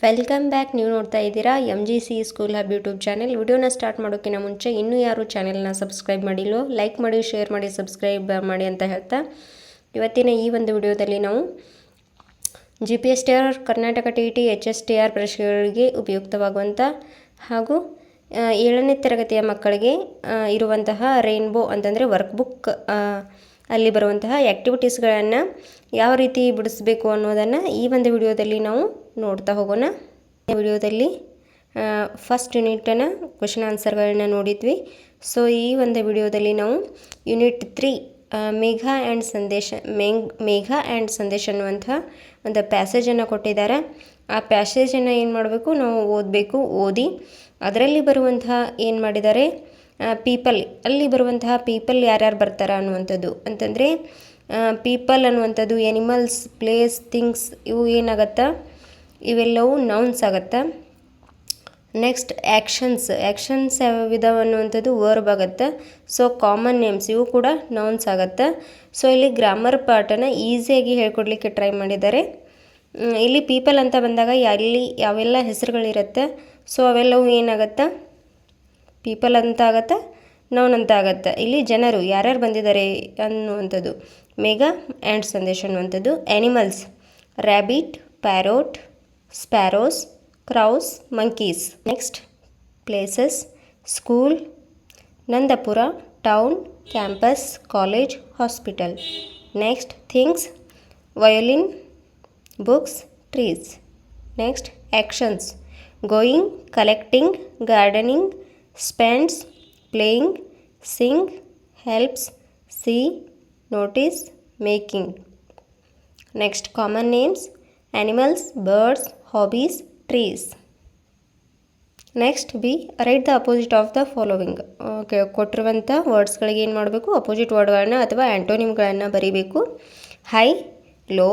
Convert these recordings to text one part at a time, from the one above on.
Welcome back. ನೀವು ನೋಡ್ತಾ ಇದ್ದೀರಾ MGC school hub YouTube channel. ವಿಡಿಯೋನ ಸ್ಟಾರ್ಟ್ ಮಾಡೋಕ್ಕಿಂತ ಮುಂಚೆ ಇನ್ನೂ ಯಾರು ಚಾನೆಲ್ನ ಸಬ್ಸ್ಕ್ರೈಬ್ ಮಾಡಿಲ್ಲೋ ಲೈಕ್ ಮಾಡಿ, ಶೇರ್ ಮಾಡಿ, ಸಬ್ಸ್ಕ್ರೈಬ್ ಮಾಡಿ ಅಂತ ಹೇಳ್ತಾ ಇವತ್ತಿನ ಈ ಒಂದು ವಿಡಿಯೋದಲ್ಲಿ ನಾವು GPSTR, ಕರ್ನಾಟಕ TET, HSTR ಪರೀಕ್ಷೆಗಳಿಗೆ ಉಪಯುಕ್ತವಾಗುವಂಥ ಹಾಗೂ 7ನೇ ತರಗತಿಯ ಮಕ್ಕಳಿಗೆ ಇರುವಂತಹ ರೇನ್ಬೋ ಅಂತಂದರೆ ವರ್ಕ್ಬುಕ್ ಅಲ್ಲಿ ಬರುವಂತಹ ಆ್ಯಕ್ಟಿವಿಟೀಸ್ಗಳನ್ನು ಯಾವ ರೀತಿ ಬಿಡಿಸಬೇಕು ಅನ್ನೋದನ್ನು ಈ ಒಂದು ವಿಡಿಯೋದಲ್ಲಿ ನಾವು ನೋಡ್ತಾ ಹೋಗೋಣ. ಈ ವಿಡಿಯೋದಲ್ಲಿ ಫಸ್ಟ್ ಯೂನಿಟನ್ನು ಕ್ವೆಶನ್ ಆನ್ಸರ್ಗಳನ್ನ ನೋಡಿದ್ವಿ. ಸೊ ಈ ಒಂದು ವಿಡಿಯೋದಲ್ಲಿ ನಾವು ಯೂನಿಟ್ 3 ಮೇಘ ಆ್ಯಂಡ್ ಸಂದೇಶ ಅನ್ನುವಂಥ ಒಂದು ಪ್ಯಾಸೇಜನ್ನು ಕೊಟ್ಟಿದ್ದಾರೆ. ಆ ಪ್ಯಾಸೇಜನ್ನು ಏನು ಮಾಡಬೇಕು, ನಾವು ಓದಿ ಅದರಲ್ಲಿ ಬರುವಂತಹ ಏನು ಮಾಡಿದ್ದಾರೆ, ಪೀಪಲ್, ಅಲ್ಲಿ ಬರುವಂತಹ ಪೀಪಲ್ ಯಾರ್ಯಾರು ಬರ್ತಾರ ಅನ್ನುವಂಥದ್ದು. ಅಂತಂದರೆ ಪೀಪಲ್ ಅನ್ನುವಂಥದ್ದು ಎನಿಮಲ್ಸ್, ಪ್ಲೇಸ್, ಥಿಂಗ್ಸ್ ಇವು ಏನಾಗತ್ತಾ, ಇವೆಲ್ಲವೂ ನೌನ್ಸ್ ಆಗತ್ತಾ. ನೆಕ್ಸ್ಟ್ ಆ್ಯಕ್ಷನ್ಸ್ ವಿಧ ಅನ್ನುವಂಥದ್ದು ವರ್ಬ್ ಆಗುತ್ತೆ. ಸೊ ಕಾಮನ್ ನೇಮ್ಸ್ ಇವು ಕೂಡ ನೌನ್ಸ್ ಆಗುತ್ತೆ. ಸೊ ಇಲ್ಲಿ ಗ್ರಾಮರ್ ಪಾರ್ಟನ್ನು ಈಸಿಯಾಗಿ ಹೇಳ್ಕೊಡ್ಲಿಕ್ಕೆ ಟ್ರೈ ಮಾಡಿದ್ದಾರೆ. ಇಲ್ಲಿ ಪೀಪಲ್ ಅಂತ ಬಂದಾಗ ಅಲ್ಲಿ ಯಾವೆಲ್ಲ ಹೆಸರುಗಳಿರುತ್ತೆ, ಸೊ ಅವೆಲ್ಲವೂ ಏನಾಗತ್ತಾ, ಪೀಪಲ್ ಅಂತ ಆಗತ್ತೆ, ನೌನ್ ಅಂತ ಆಗತ್ತೆ. ಇಲ್ಲಿ ಜನರು ಯಾರ್ಯಾರು ಬಂದಿದ್ದಾರೆ ಅನ್ನುವಂಥದ್ದು. ಮೇಘ ಆ್ಯಂಡ್ ಸಂದೇಶ ಅನ್ನುವಂಥದ್ದು. Animals rabbit, parrot, sparrows, crows, monkeys. Next places school, Nandapura, town, campus, college, hospital. Next things violin, books, trees. Next actions going, collecting, gardening, spends, playing, sing, helps, see, notice, making. Next common names animals, birds, hobbies, trees. Next B, write the opposite of the following. Okay, ಕೊಟ್ಟಿರುವಂಥ ವರ್ಡ್ಸ್ಗಳಿಗೆ ಏನು ಮಾಡಬೇಕು, opposite ವರ್ಡ್ಗಳನ್ನ ಅಥವಾ ಆ್ಯಂಟೋನಿಮ್ಗಳನ್ನು ಬರೀಬೇಕು. High, low,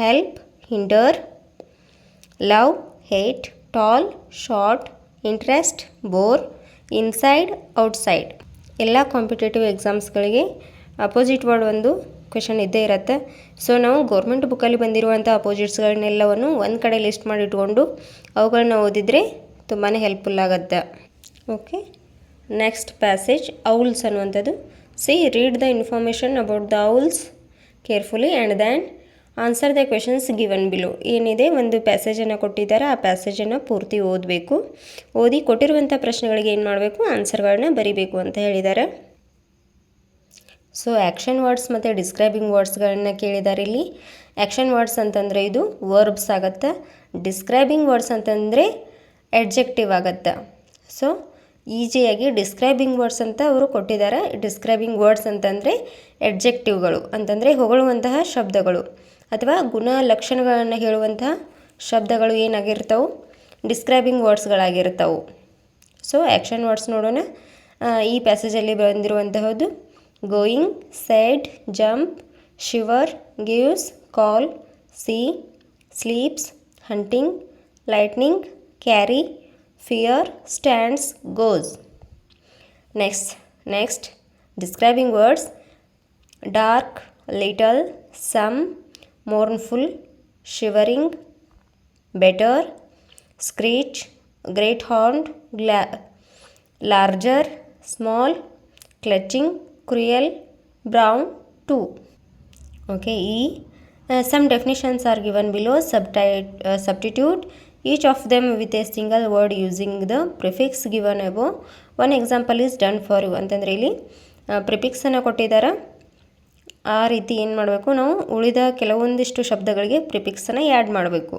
help, hinder, love, hate, tall, short, interest, bore, inside, outside. ಎಲ್ಲ competitive ಎಕ್ಸಾಮ್ಸ್ಗಳಿಗೆ opposite word ಒಂದು question ಇದ್ದೇ ಇರುತ್ತೆ. So ನಾವು ಗೌರ್ಮೆಂಟ್ ಬುಕ್ಕಲ್ಲಿ ಬಂದಿರುವಂಥ ಅಪೋಸಿಟ್ಸ್ಗಳನ್ನೆಲ್ಲವನ್ನು ಒಂದು ಕಡೆ ಲಿಸ್ಟ್ ಮಾಡಿ ಇಟ್ಕೊಂಡು ಅವುಗಳನ್ನ ಓದಿದರೆ ತುಂಬಾ ಹೆಲ್ಪ್ಫುಲ್ ಆಗುತ್ತೆ. ಓಕೆ, ನೆಕ್ಸ್ಟ್ ಪ್ಯಾಸೇಜ್ ಔಲ್ಸ್ ಅನ್ನುವಂಥದ್ದು. Read the information about the owls carefully and than answer the questions given below. ಏನಿದೆ, ಒಂದು ಪ್ಯಾಸೇಜನ್ನು ಕೊಟ್ಟಿದ್ದಾರೆ, ಆ ಪ್ಯಾಸೇಜನ್ನು ಪೂರ್ತಿ ಓದಿ ಕೊಟ್ಟಿರುವಂಥ ಪ್ರಶ್ನೆಗಳಿಗೆ ಏನು ಮಾಡಬೇಕು, ಆನ್ಸರ್ಗಳನ್ನ ಬರಿಬೇಕು ಅಂತ ಹೇಳಿದ್ದಾರೆ. ಸೊ ಆ್ಯಕ್ಷನ್ ವರ್ಡ್ಸ್ ಮತ್ತು ಡಿಸ್ಕ್ರೈಬಿಂಗ್ ವರ್ಡ್ಸ್ಗಳನ್ನ ಕೇಳಿದ್ದಾರೆ. ಇಲ್ಲಿ ಆ್ಯಕ್ಷನ್ ವರ್ಡ್ಸ್ ಅಂತಂದರೆ ಇದು ವರ್ಬ್ಸ್ ಆಗುತ್ತೆ. ಡಿಸ್ಕ್ರೈಬಿಂಗ್ ವರ್ಡ್ಸ್ ಅಂತಂದರೆ ಎಡ್ಜೆಕ್ಟಿವ್ ಆಗುತ್ತೆ. ಸೊ ಈಸಿಯಾಗಿ ಡಿಸ್ಕ್ರೈಬಿಂಗ್ ವರ್ಡ್ಸ್ ಅಂತ ಅವರು ಕೊಟ್ಟಿದ್ದಾರೆ. ಡಿಸ್ಕ್ರೈಬಿಂಗ್ ವರ್ಡ್ಸ್ ಅಂತಂದರೆ ಎಡ್ಜೆಕ್ಟಿವ್ಗಳು ಅಂತಂದರೆ ಹೊಗಳುವಂತಹ ಶಬ್ದಗಳು ಅಥವಾ ಗುಣ ಲಕ್ಷಣಗಳನ್ನು ಹೇಳುವಂತಹ ಶಬ್ದಗಳು ಏನಾಗಿರ್ತಾವೆ, ಡಿಸ್ಕ್ರೈಬಿಂಗ್ ವರ್ಡ್ಸ್ಗಳಾಗಿರ್ತಾವೆ. ಸೊ ಆ್ಯಕ್ಷನ್ ವರ್ಡ್ಸ್ ನೋಡೋಣ. ಈ ಪ್ಯಾಸೇಜಲ್ಲಿ ಬಂದಿರುವಂತಹದ್ದು going, said, jump, shiver, gives, call, see, sleeps, hunting, lightning, carry, fear, stands, goes. Next describing words dark, little, some, mournful, shivering, better, screech, great horned, larger, small, clutching, cruel, brown, two. Okay, some definitions are given below. Substitute each of them with a single word using the prefix given above. One example is done for you ಅಂತಂದರೆ ಇಲ್ಲಿ ಪ್ರಿಫಿಕ್ಸನ್ನು ಕೊಟ್ಟಿದ್ದಾರೆ. ಆ ರೀತಿ ಏನು ಮಾಡಬೇಕು, ನಾವು ಉಳಿದ ಕೆಲವೊಂದಿಷ್ಟು ಶಬ್ದಗಳಿಗೆ ಪ್ರಿಫಿಕ್ಸನ್ನು ಆ್ಯಡ್ ಮಾಡಬೇಕು.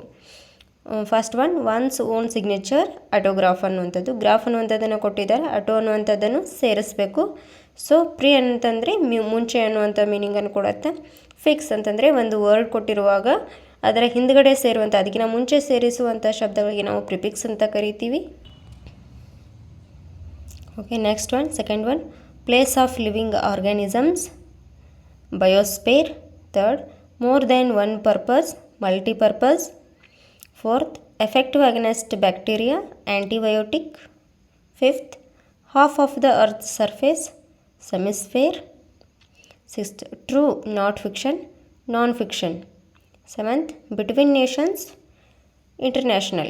First one's own signature, autograph ಅನ್ನುವಂಥದ್ದು. ಗ್ರಾಫ್ ಅನ್ನುವಂಥದ್ದನ್ನು ಕೊಟ್ಟಿದ್ದಾರೆ, ಆಟೋ ಅನ್ನುವಂಥದ್ದನ್ನು ಸೇರಿಸಬೇಕು. ಸೊ ಪ್ರಿ ಅಂತಂದರೆ ಮುಂಚೆ ಅನ್ನುವಂಥ ಮೀನಿಂಗನ್ನು ಕೊಡುತ್ತೆ. ಫಿಕ್ಸ್ ಅಂತಂದರೆ ಒಂದು ವರ್ಡ್ ಕೊಟ್ಟಿರುವಾಗ ಅದರ ಹಿಂದ್ಗಡೆ ಸೇರುವಂಥ, ಅದಕ್ಕಿಂತ ಮುಂಚೆ ಸೇರಿಸುವಂಥ ಶಬ್ದಗಳಿಗೆ ನಾವು ಪ್ರಿಫಿಕ್ಸ್ ಅಂತ ಕರಿತೀವಿ. Okay, next second place of living organisms, biosphere. Third, more than one purpose, multipurpose. Fourth, effective against bacteria, antibiotic. Fifth, half of the earth surface, hemisphere. Sixth, true, not fiction, non-fiction. 7th, between nations, international.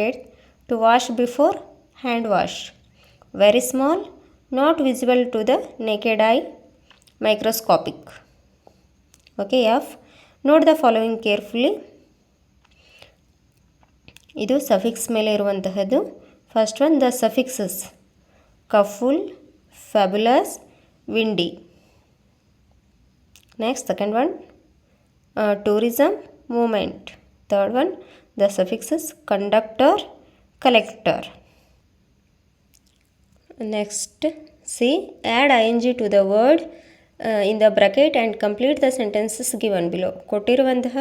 8th, to wash before hand wash, very small, not visible to the naked eye, microscopic. Okay, F, note the following carefully. ಇದು suffix ಮೇಲೆ ಇರುವಂತಹದ್ದು. First one, the suffixes cupful, fabulous, windy. Next second one, tourism, moment. Third one, the suffixes conductor, collector. Next, C, add ing to the word in the bracket and complete the sentences given below. ಕೊಟ್ಟಿರುವಂತಹ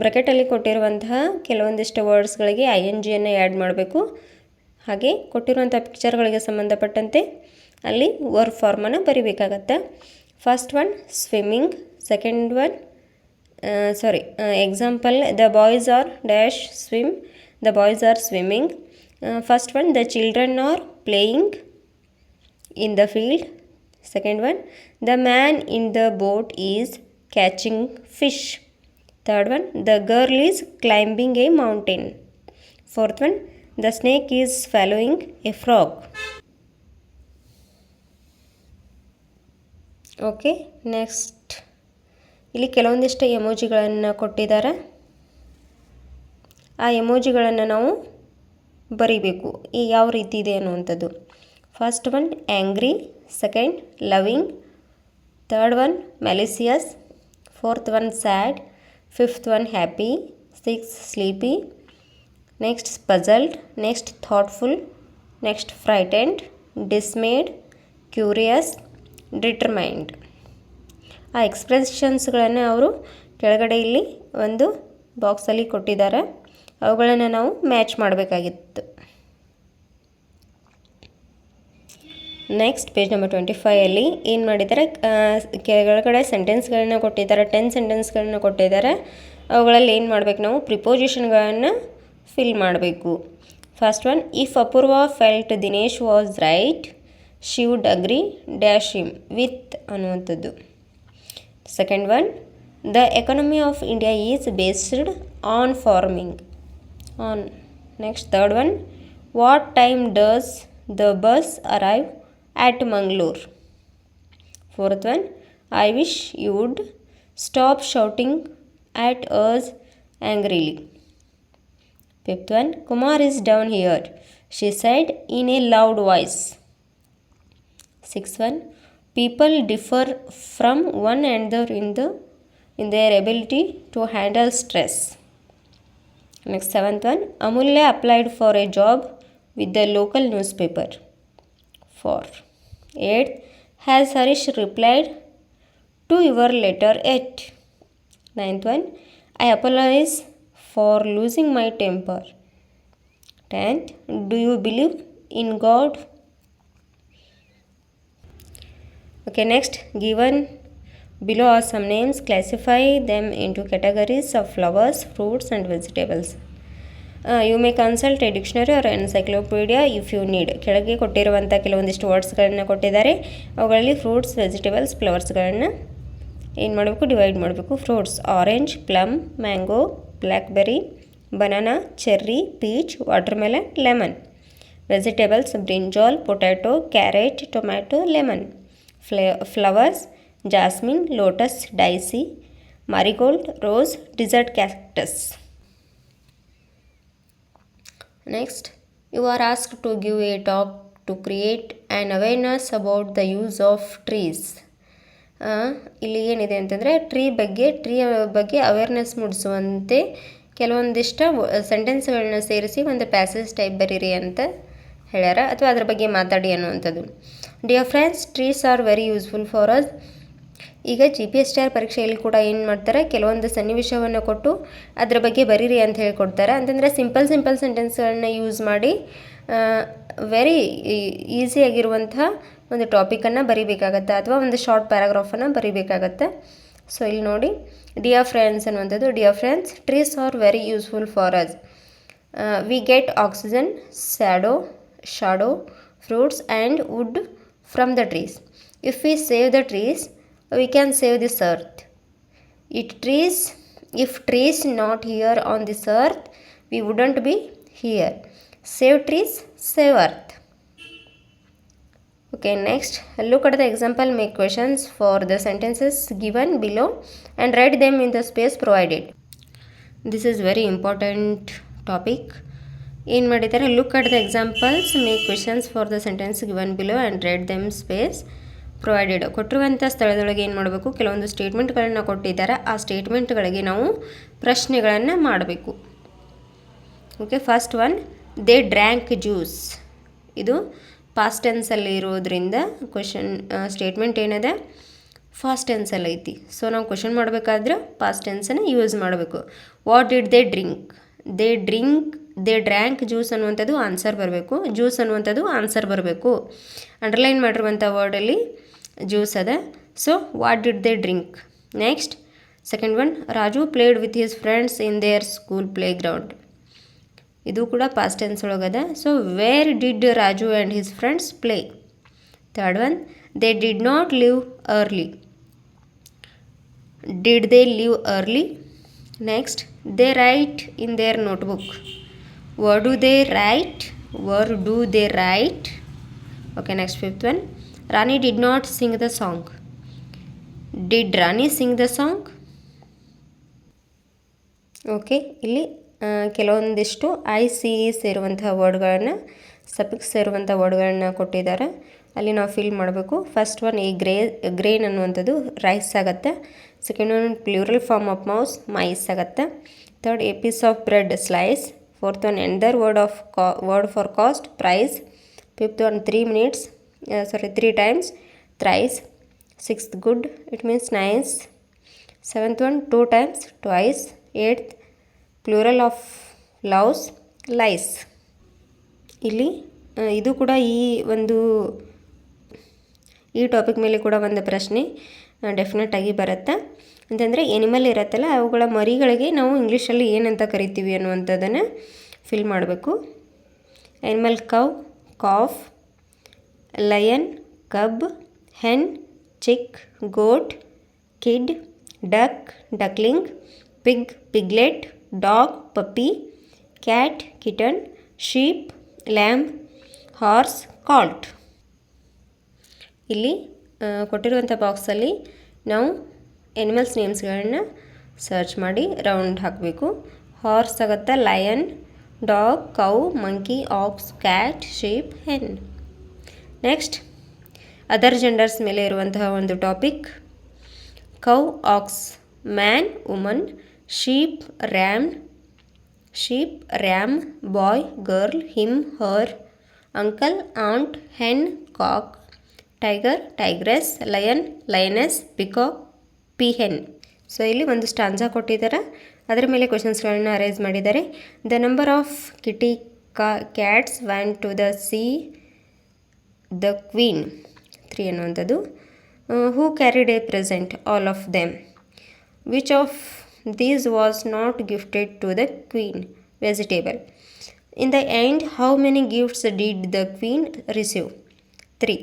ಬ್ರಾಕೆಟಲ್ಲಿ ಕೊಟ್ಟಿರುವಂತಹ ಕೆಲವೊಂದಿಷ್ಟು ವರ್ಡ್ಸ್ಗಳಿಗೆ I N ಜಿಯನ್ನು add ಮಾಡಬೇಕು. ಹಾಗೆ ಕೊಟ್ಟಿರುವಂಥ ಪಿಕ್ಚರ್ಗಳಿಗೆ ಸಂಬಂಧಪಟ್ಟಂತೆ ಅಲ್ಲಿ ವರ್ಬ್ ಫಾರ್ಮನ್ನು ಬರಿಬೇಕಾಗತ್ತೆ. First one swimming, second one example, the boys are dash swim, the boys are swimming. First one, the children are playing in the field. Second one, the man in the boat is catching fish. Third one, the girl is climbing a mountain. Fourth one, the snake is swallowing a frog. Okay, next, ಇಲ್ಲಿ ಕೆಲವೊಂದಿಷ್ಟು ಎಮೋಜಿಗಳನ್ನು ಕೊಟ್ಟಿದ್ದಾರೆ. ಆ ಎಮೋಜಿಗಳನ್ನು ನಾವು ಬರಿಬೇಕು. ಈ ಯಾವ ರೀತಿ ಇದೆ ಅನ್ನುವಂಥದ್ದು. First one angry, second loving, third one malicious, fourth one sad, fifth one happy, six sleepy, next puzzled, next thoughtful, next frightened, dismayed, curious, determined. ಆ ಎಕ್ಸ್ಪ್ರೆಷನ್ಸ್ಗಳನ್ನು ಅವರು ಕೆಳಗಡೆ ಇಲ್ಲಿ ಒಂದು ಬಾಕ್ಸಲ್ಲಿ ಕೊಟ್ಟಿದ್ದಾರೆ. ಅವುಗಳನ್ನು ನಾವು ಮ್ಯಾಚ್ ಮಾಡಬೇಕಾಗಿತ್ತು. ನೆಕ್ಸ್ಟ್ ಪೇಜ್ ನಂಬರ್ 25 ಏನು ಮಾಡಿದ್ದಾರೆ, ಕೆಳಗಡೆ ಸೆಂಟೆನ್ಸ್ಗಳನ್ನ ಕೊಟ್ಟಿದ್ದಾರೆ. 10 ಸೆಂಟೆನ್ಸ್ಗಳನ್ನ ಕೊಟ್ಟಿದ್ದಾರೆ. ಅವುಗಳಲ್ಲಿ ಏನು ಮಾಡಬೇಕು, ನಾವು ಪ್ರಿಪೋಸಿಷನ್ಗಳನ್ನು ಫಿಲ್ ಮಾಡಬೇಕು. First one, if Apoorva felt Dinesh was right she would agri dash him with ಅನ್ನುವಂಥದ್ದು. Second one, the economy of India is based on farming. On. Next, third one, what time does the bus arrive at Mangalore? Fourth one, I wish you would stop shouting at us angrily. Fifth one, Kumar is down here, she said in a loud voice. Sixth one, people differ from one another in their ability to handle stress. Next, seventh one, Amulya applied for a job with the local newspaper. 4. 8. Has Harish replied to your letter yet? 9th one, I apologize for losing my temper. 10th, do you believe in God? Okay, next, given below are some names. Classify them into categories of flowers, fruits and vegetables. You may consult a dictionary or encyclopedia if you need. ಕೆಳಗೆ ಕೊಟ್ಟಿರುವಂಥ ಕೆಲವೊಂದಿಷ್ಟು ವರ್ಡ್ಸ್ಗಳನ್ನು ಕೊಟ್ಟಿದ್ದಾರೆ. ಅವುಗಳಲ್ಲಿ fruits, vegetables, ಫ್ಲವರ್ಸ್ಗಳನ್ನು ಏನು ಮಾಡಬೇಕು, divide ಮಾಡಬೇಕು. Fruits orange, plum, mango, BlackBerry, banana, cherry, peach, watermelon, lemon. Vegetables brinjal, potato, carrot, tomato, lemon. Flowers jasmine, lotus, daisy, marigold, rose, desert cactus. Next, you are asked to give a talk to create an awareness about the use of trees. ಇಲ್ಲಿ ಏನಿದೆ ಅಂತಂದರೆ tree ಬಗ್ಗೆ awareness ಮೂಡಿಸುವಂತೆ ಕೆಲವೊಂದಿಷ್ಟು ಸೆಂಟೆನ್ಸ್ಗಳನ್ನ ಸೇರಿಸಿ ಒಂದು passage type ಬರೀರಿ ಅಂತ ಹೇಳ್ಯಾರ, ಅಥವಾ ಅದ್ರ ಬಗ್ಗೆ ಮಾತಾಡಿ ಅನ್ನುವಂಥದ್ದು. Dear friends, trees are very useful for us. ಈಗ GPSR ಪರೀಕ್ಷೆಯಲ್ಲಿ ಕೂಡ ಏನು ಮಾಡ್ತಾರೆ, ಕೆಲವೊಂದು ಸನ್ನಿವೇಶವನ್ನು ಕೊಟ್ಟು ಅದ್ರ ಬಗ್ಗೆ ಬರೀರಿ ಅಂತ ಹೇಳ್ಕೊಡ್ತಾರೆ. ಅಂತಂದರೆ ಸಿಂಪಲ್ ಸೆಂಟೆನ್ಸ್ಗಳನ್ನ ಯೂಸ್ ಮಾಡಿ ವೆರಿ ಈಸಿಯಾಗಿರುವಂತಹ ಒಂದು ಟಾಪಿಕನ್ನು ಬರೀಬೇಕಾಗತ್ತೆ, ಅಥವಾ ಒಂದು ಶಾರ್ಟ್ ಪ್ಯಾರಾಗ್ರಾಫನ್ನು ಬರೀಬೇಕಾಗತ್ತೆ. ಸೊ ಇಲ್ಲಿ ನೋಡಿ, ಡಿಯರ್ ಫ್ರೆಂಡ್ಸ್ ಅನ್ನುವಂಥದ್ದು. Dear friends, trees are very useful for us. We get oxygen, shadow, fruits and wood from the trees. If we save the trees, we can save this earth. Eat trees If trees not here on this earth, we wouldn't be here. Save trees, save earth. Okay, next look at the example, make questions for the sentences given below and write them in the space provided. This is very important topic. ಏನು ಮಾಡಿದ್ದಾರೆ, look at the examples, make questions for the sentence given below and write them space provided. ಕೊಟ್ಟಿರುವಂಥ ಸ್ಥಳದೊಳಗೆ ಏನು ಮಾಡಬೇಕು, ಕೆಲವೊಂದು ಸ್ಟೇಟ್ಮೆಂಟ್ಗಳನ್ನು ಕೊಟ್ಟಿದ್ದಾರೆ, ಆ ಸ್ಟೇಟ್ಮೆಂಟ್ಗಳಿಗೆ ನಾವು ಪ್ರಶ್ನೆಗಳನ್ನು ಮಾಡಬೇಕು. Okay, first one, they drank juice. ಇದು ಪಾಸ್ಟ್ ಟೆನ್ಸಲ್ಲಿ ಇರೋದ್ರಿಂದ ಕ್ವೆಶನ್ ಸ್ಟೇಟ್ಮೆಂಟ್ ಏನಿದೆ ಫಾಸ್ಟ್ ಟೆನ್ಸಲ್ಲಿ ಐತಿ. ಸೊ ನಾವು ಕ್ವೆಶನ್ ಮಾಡಬೇಕಾದ್ರೆ ಪಾಸ್ಟ್ ಟೆನ್ಸನ್ನು ಯೂಸ್ ಮಾಡಬೇಕು. What did they drink? They drank juice ಅನ್ನುವಂಥದ್ದು ಆನ್ಸರ್ ಬರಬೇಕು, ಜ್ಯೂಸ್ ಅನ್ನುವಂಥದ್ದು ಆನ್ಸರ್ ಬರಬೇಕು. ಅಂಡರ್ಲೈನ್ ಮಾಡಿರುವಂಥ ವರ್ಡಲ್ಲಿ ಜ್ಯೂಸ್ ಅದ. So what did they drink. Next second one, Raju played with his friends in their school play ground. ಇದು ಕೂಡ past tense ಒಳಗದ. So where did Raju and his friends play. Third one, they did not leave early. Did they leave early. Next, they write in their notebook. Where do they write? Where do they write? Okay, next fifth one, Rani did not sing the song. Did Rani sing the song? Okay, ಇಲ್ಲಿ ಕೆಲವೊಂದಿಷ್ಟು ice ಸೇರುವಂಥ ವರ್ಡ್ಗಳನ್ನು, suffix ಸೇರುವಂಥ ವರ್ಡ್ಗಳನ್ನ ಕೊಟ್ಟಿದ್ದಾರೆ, ಅಲ್ಲಿ ನಾವು fill ಮಾಡಬೇಕು. ಫಸ್ಟ್ ಒನ್, ಈ ಗ್ರೇನ್ ಅನ್ನುವಂಥದ್ದು ರೈಸ್ ಆಗುತ್ತೆ. Second one, plural form of mouse, mice ಆಗುತ್ತೆ. Third, a piece of bread, slice. Fourth one, another word for cost, price. Fifth one, 3 minutes, 3 times, thrice. Sixth, good, it means nice. Seventh one, 2 times, twice. Eighth, plural of loves, lies. ಇಲ್ಲಿ ಇದು ಕೂಡ ಈ topic ಮೇಲೆ ಕೂಡ ಒಂದು ಪ್ರಶ್ನೆ ಡೆಫಿನೆಟಾಗಿ ಬರುತ್ತೆ. ಅಂತಂದರೆ ಎನಿಮಲ್ ಇರುತ್ತಲ್ಲ, ಅವುಗಳ ಮರಿಗಳಿಗೆ ನಾವು ಇಂಗ್ಲೀಷಲ್ಲಿ ಏನಂತ ಕರಿತೀವಿ ಅನ್ನುವಂಥದ್ದನ್ನು ಫಿಲ್ ಮಾಡಬೇಕು. Animal, cow, calf. Lion, cub. Hen, chick. Goat, kid. Duck, duckling. Pig, piglet. Dog, puppy. Cat, kitten. Sheep, lamb. Horse, colt. ಇಲ್ಲಿ ಕೊಟ್ಟಿರುವಂಥ ಬಾಕ್ಸಲ್ಲಿ ನಾವು ಎನಿಮಲ್ಸ್ ನೇಮ್ಸ್ಗಳನ್ನ ಸರ್ಚ್ ಮಾಡಿ ರೌಂಡ್ ಹಾಕಬೇಕು. ಹಾರ್ಸ್ ಆಗುತ್ತೆ lion, dog, cow, monkey, ox, cat, sheep, hen. Next other genders ಮೇಲೆ ಇರುವಂತಹ ಒಂದು topic. Cow, ox, man, woman. Sheep, ram, boy, girl, him, her. Uncle, aunt. Hen, cock. Tiger, tigress. Lion, lioness. Peacock, peahen. So ಇಲ್ಲಿ ಒಂದು ಸ್ಟಾನ್ಸಾ ಕೊಟ್ಟಿದ್ದಾರೆ, ಅದರ ಮೇಲೆ ಕ್ವೆಶನ್ಸ್ಗಳನ್ನ arrange ಮಾಡಿದ್ದಾರೆ. The number of kitty cats went to the see the queen, 3 ಅನ್ನುವಂಥದ್ದು. Who carried a present, all of them. Which of these was not gifted to the queen, vegetable. In the end, how many gifts did the queen receive, 3.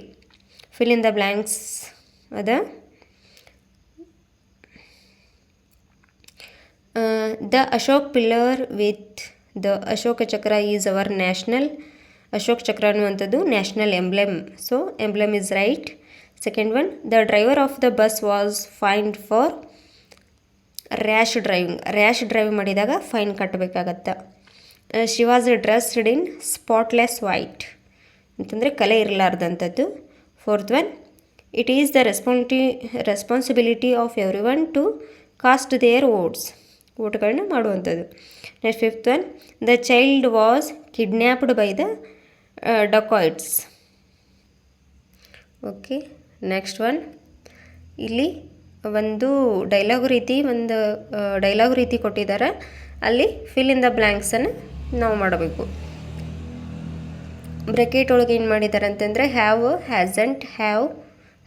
fill in the blanks ada. The Ashok pillar with the Ashoka chakra is our national. Ashok chakra ಅನ್ನುವಂಥದ್ದು national emblem. So emblem is right. Second one, the driver of the bus was fined for rash driving ಮಾಡಿದಾಗ fine ಕಟ್ಟಬೇಕಾಗತ್ತೆ. She was dressed in spotless white, ಅಂತಂದರೆ ಕಲೆ ಇರಲಾರ್ದಂಥದ್ದು. Fourth one, it is the responsibility of every one to cast their ಓಟ್ಗಳನ್ನ ಮಾಡುವಂಥದ್ದು. Next fifth one, the child was kidnapped by the dacoits. Okay, next one, ಇಲ್ಲಿ ಒಂದು dialogue ರೀತಿ ಕೊಟ್ಟಿದ್ದಾರೆ, ಅಲ್ಲಿ ಫಿಲ್ ಇನ್ ದ ಬ್ಲ್ಯಾಂಕ್ಸನ್ನು ನಾವು ಮಾಡಬೇಕು. ಬ್ರೆಕೆಟ್ ಒಳಗೆ ಏನು ಮಾಡಿದ್ದಾರೆ ಅಂತಂದರೆ have, hasn't, have,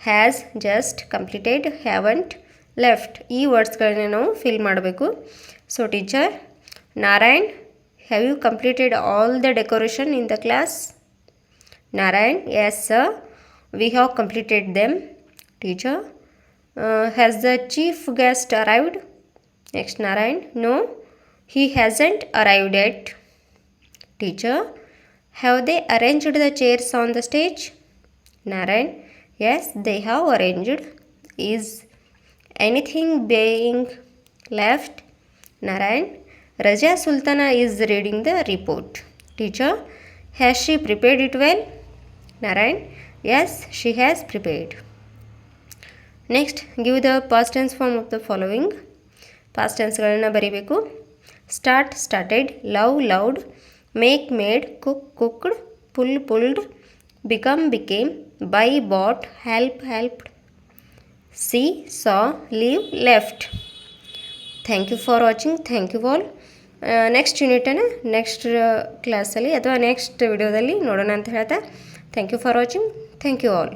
has, just, completed, haven't, left. ಈ ವರ್ಡ್ಸ್ಗಳನ್ನ ನಾವು ಫಿಲ್ ಮಾಡಬೇಕು. So teacher, Narayan, have you completed all the decoration in the class? Narayan, yes sir, we have completed them. Teacher, has the chief guest arrived? Next, Narayan. No, he hasn't arrived yet. Teacher. Have they arranged the chairs on the stage? Narayan. Yes, they have arranged. Is anything being left? Narayan. Raja Sultana is reading the report. Teacher. Has she prepared it well? Narayan. Yes, she has prepared. Next, give the past tense form of the following. Past tenseಗಳನ್ನು ಬರೀಬೇಕು. Start, started, love, loved, make, made, cook, cooked, pull, pulled, become, became, buy, bought, help, helped, see, saw, leave, left. Thank you for watching. Thank you all. Next ಯೂನಿಟನ್ನು next ಕ್ಲಾಸಲ್ಲಿ ಅಥವಾ next ವಿಡಿಯೋದಲ್ಲಿ ನೋಡೋಣ ಅಂತ ಹೇಳ್ತಾ thank you for watching. Thank you all.